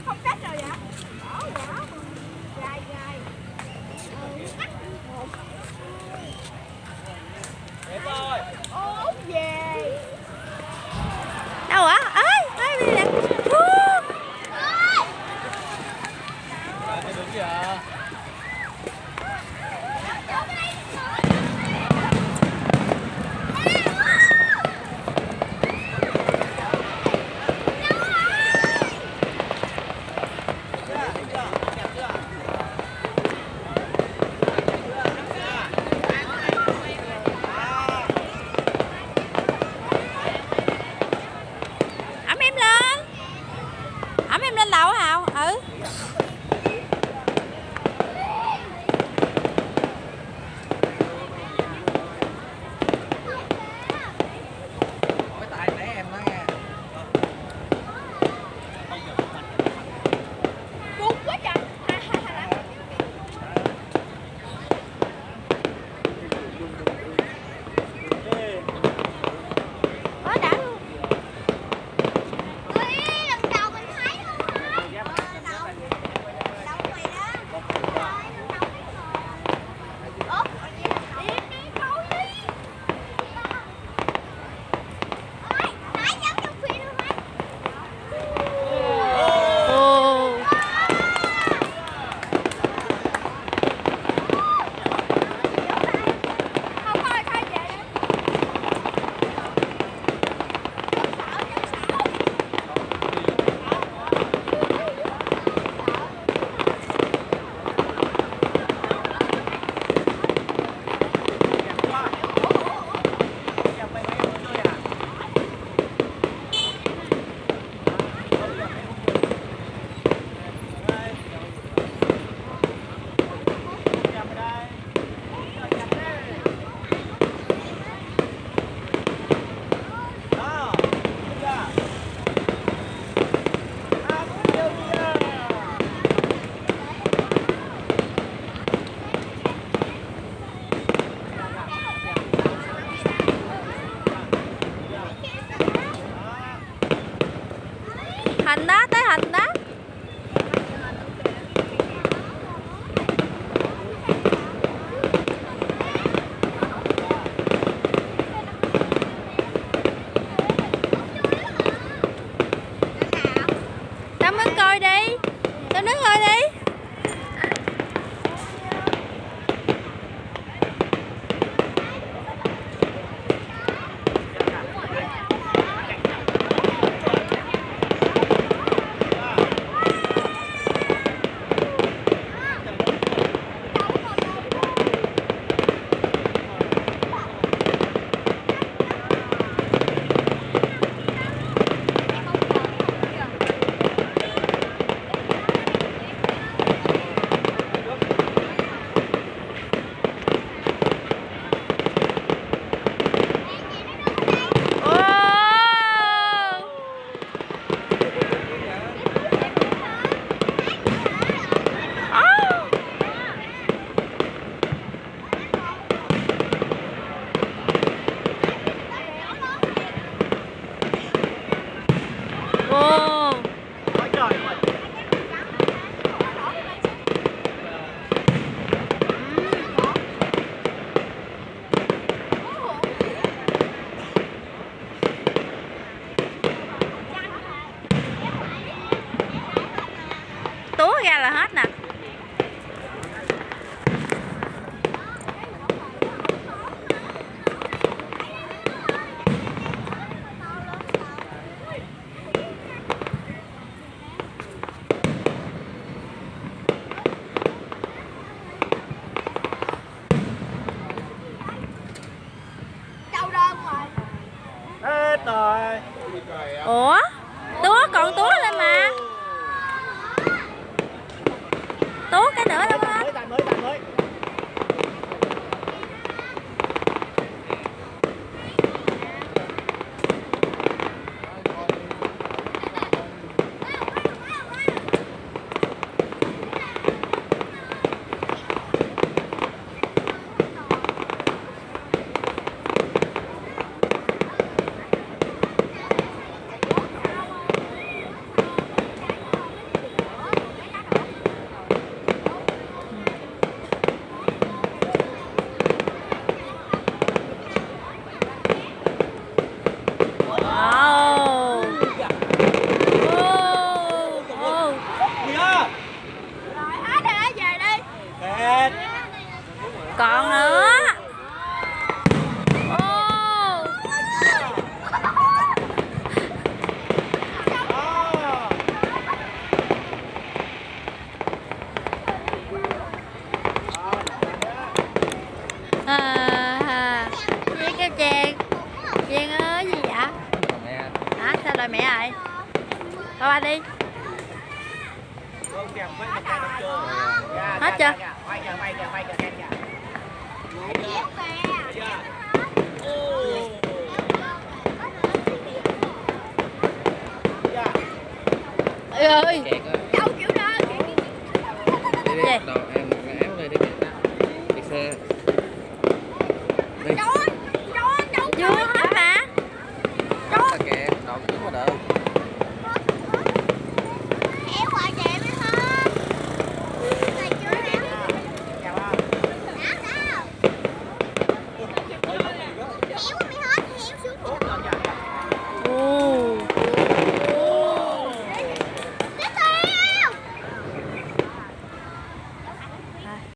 Không cắt rồi vậy? Dài dài. Đẹp rồi. Út về. Đâu hả? Ơi, ơi đi nè. Đúng chưa? Ẩm em lên. Ẩm em lên lầu hả? Ừ. Cái tay để em đó nha. Cút quá trời. Quá đã luôn. Lần đầu mình thấy luôn á. Đầu mày đó. Ủa, đi thôi đi. Ôi, nãy giống trong phim luôn á. Ồ. Không thôi thôi về đi. Hình đó, tới hình đó. Tao muốn coi đi. Tao đứng coi đi. Ồ. Quá trời luôn. Túa ra là hết nè. Châu đơn rồi. Hết rồi. Ủa? Túa còn túa lên mà. Túa cái nữa đâu hết. Tay mới. lời mẹ rồi. Bye bye đi. Hết chưa? Quay kìa, quay kìa, quay kìa, kìa. Ơi. Đâu kiểu đó. Gì? Đồ em mặc áo đây để kìa. Đi xe. Đi. Đâu